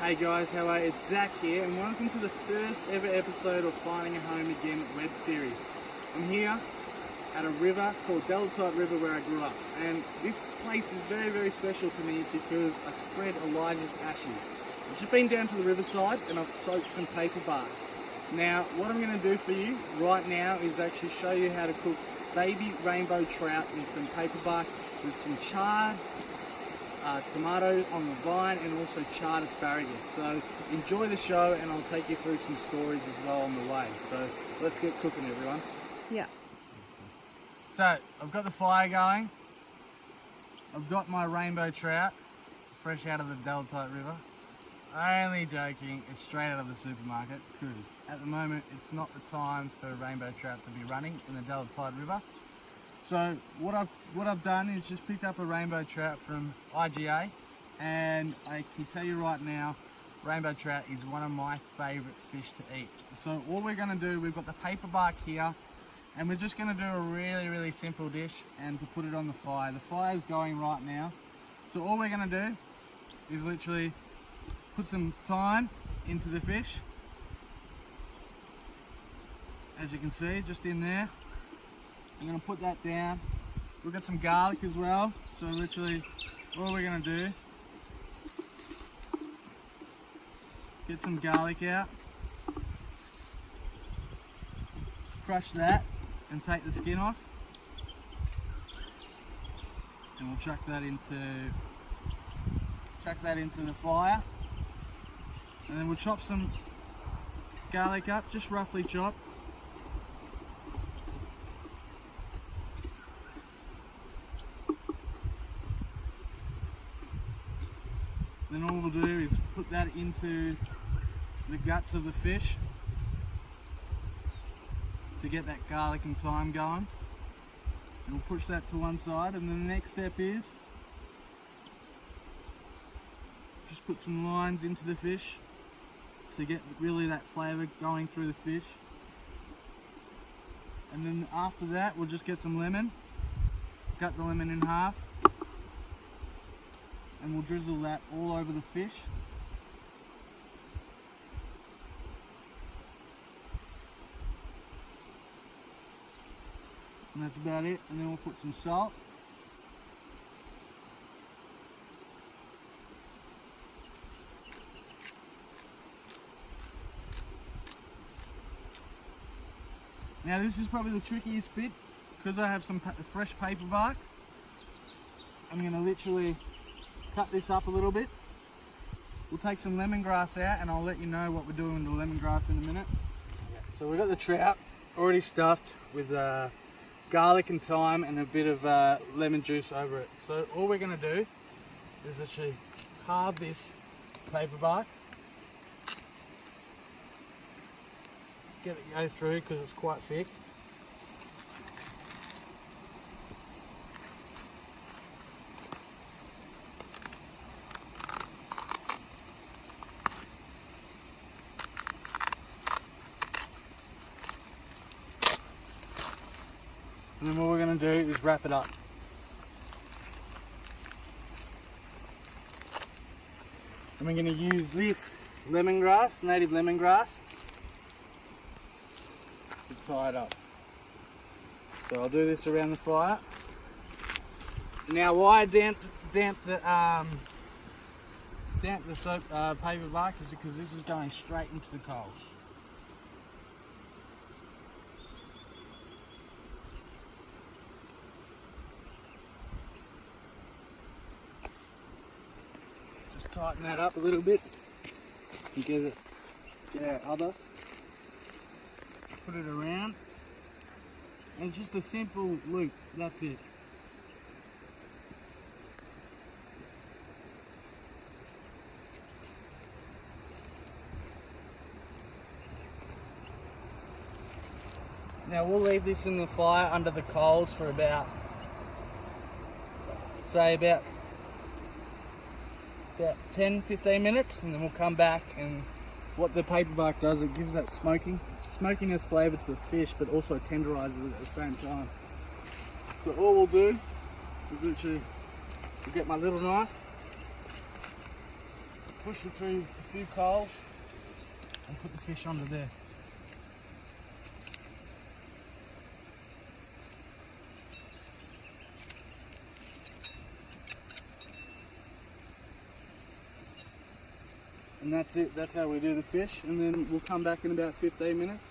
Hey guys, how are you? It's Zach here and welcome to the first ever episode of Finding a Home Again web series. I'm here at a river called Trout River where I grew up, and this place is very special to me because I spread Elijah's ashes. I've just been down to the riverside and I've soaked some paperbark. Now what I'm going to do for you right now is actually show you how to cook baby rainbow trout in some paperbark with some charred tomatoes on the vine and also charred asparagus. So enjoy the show and I'll take you through some stories as well on the way. So let's get cooking, everyone. Yeah. So I've got the fire going. I've got my rainbow trout fresh out of the Trout River. Only joking, it's straight out of the supermarket because at the moment it's not the time for rainbow trout to be running in the Trout River. So what I've done is just picked up a rainbow trout from IGA, and I can tell you right now, rainbow trout is one of my favourite fish to eat. So all we're going to do, we've got the paperbark here, and we're just going to do a really simple dish and to put it on the fire. The fire's going right now. So all we're going to do is literally put some thyme into the fish. As you can see, just in there. I'm going to put that down. We've got some garlic as well, so literally all we're going to do, get some garlic out, crush that and take the skin off, and we'll chuck that into the fire, and then we'll chop some garlic up, just roughly chopped. Then all we'll do is put that into the guts of the fish to get that garlic and thyme going. And we'll push that to one side, and then the next step is just put some lines into the fish to get really that flavour going through the fish. And then after that we'll just get some lemon, cut the lemon in half, and we'll drizzle that all over the fish. And that's about it, and then we'll put some salt. Now this is probably the trickiest bit, because I have some fresh paperbark. I'm going to literally cut this up a little bit. We'll take some lemongrass out and I'll let you know what we're doing with the lemongrass in a minute. So we've got the trout already stuffed with garlic and thyme and a bit of lemon juice over it. So all we're going to do is actually halve this paperbark. Get it go through because it's quite thick. And then what we're going to do is wrap it up. And we're going to use this lemongrass, native lemongrass, to tie it up. So I'll do this around the fire. Now why I damp the paperbark is because this is going straight into the coals. Tighten that up a little bit and get our other, put it around, and it's just a simple loop, that's it. Now we'll leave this in the fire under the coals for about 10-15 minutes, and then we'll come back, and what the paperbark does, it gives that smokiness flavour to the fish, but also tenderises it at the same time. So all we'll do is literally, we'll get my little knife, push it through a few coals and put the fish onto there. And that's it, that's how we do the fish, and then we'll come back in about 15 minutes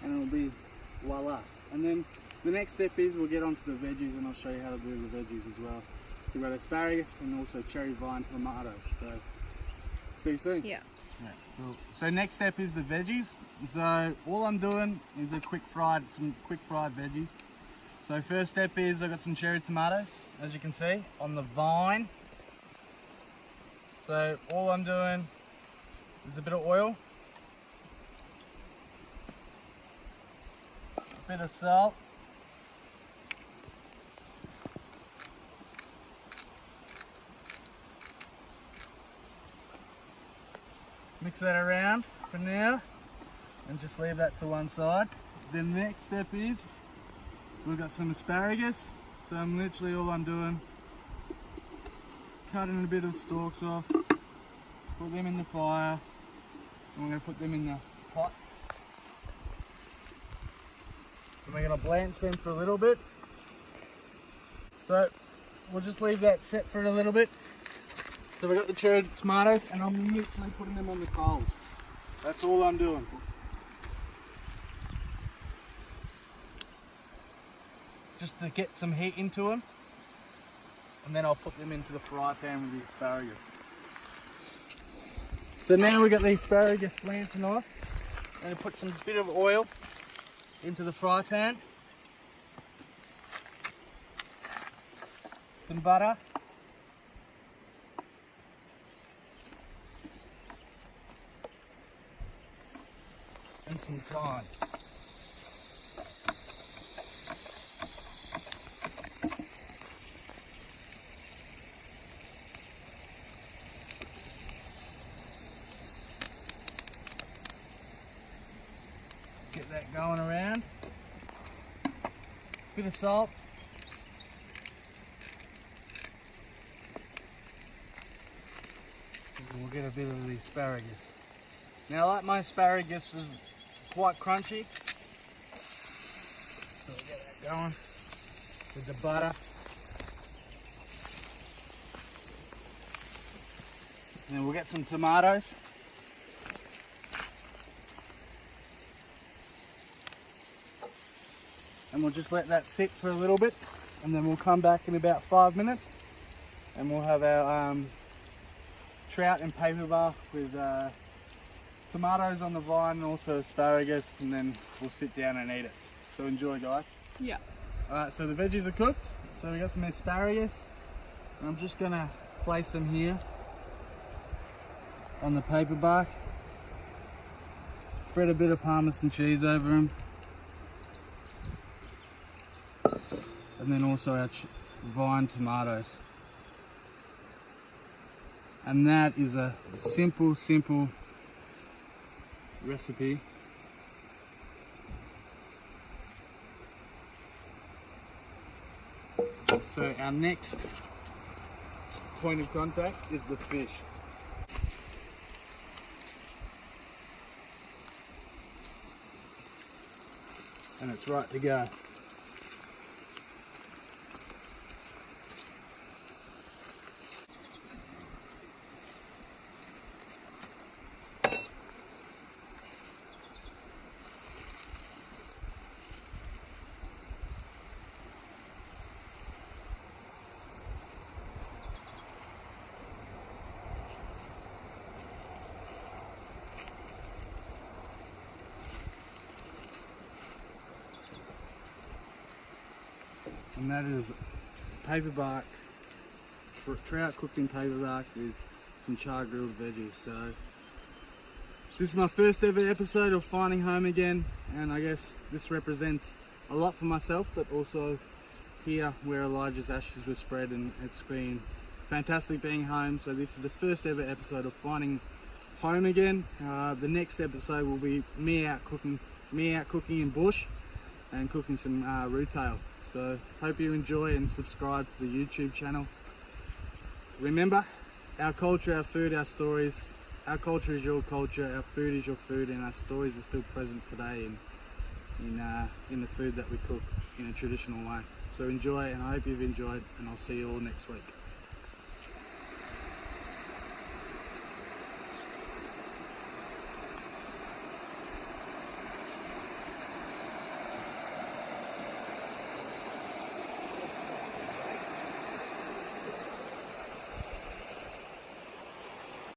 and it'll be voila. And then the next step is we'll get onto the veggies, and I'll show you how to do the veggies as well. So we've got asparagus and also cherry vine tomatoes. So see you soon. Yeah. Cool. So next step is the veggies. So all I'm doing is some quick fried veggies. So first step is I've got some cherry tomatoes, as you can see, on the vine. So all I'm doing is a bit of oil, a bit of salt, mix that around for now and just leave that to one side. Then the next step is we've got some asparagus. So I'm literally, all I'm doing is cutting a bit of stalks off, put them in the fire, and we're going to put them in the pot. And we're going to blanch them for a little bit. So we'll just leave that set for a little bit. So we've got the cherry tomatoes, and I'm literally putting them on the coals. That's all I'm doing. Just to get some heat into them, and then I'll put them into the fry pan with the asparagus. So now we've got the asparagus blanching off. I'm going to put some bit of oil into the fry pan, some butter, and some thyme. Get that going around. Bit of salt. And we'll get a bit of the asparagus. Now, I like my asparagus is quite crunchy. So we'll get that going with the butter. And then we'll get some tomatoes. And we'll just let that sit for a little bit, and then we'll come back in about 5 minutes and we'll have our trout and paperbark with tomatoes on the vine and also asparagus, and then we'll sit down and eat it. So enjoy, guys. Yeah. Alright, so the veggies are cooked. So we got some asparagus, and I'm just gonna place them here on the paperbark. Spread a bit of Parmesan cheese over them. And then also our vine tomatoes. And that is a simple recipe. So our next point of contact is the fish. And it's right to go. And that is paperbark, trout cooked in paperbark with some char grilled veggies. So this is my first ever episode of finding home again, and I guess this represents a lot for myself, but also here where Elijah's ashes were spread, and it's been fantastic being home. So this is the first ever episode of finding home again. The next episode will be me out cooking in bush and cooking some root-tail. So hope you enjoy and subscribe to the YouTube channel. Remember, our culture, our food, our stories. Our culture is your culture, our food is your food, and our stories are still present today in the food that we cook in a traditional way. So enjoy, and I hope you've enjoyed, and I'll see you all next week.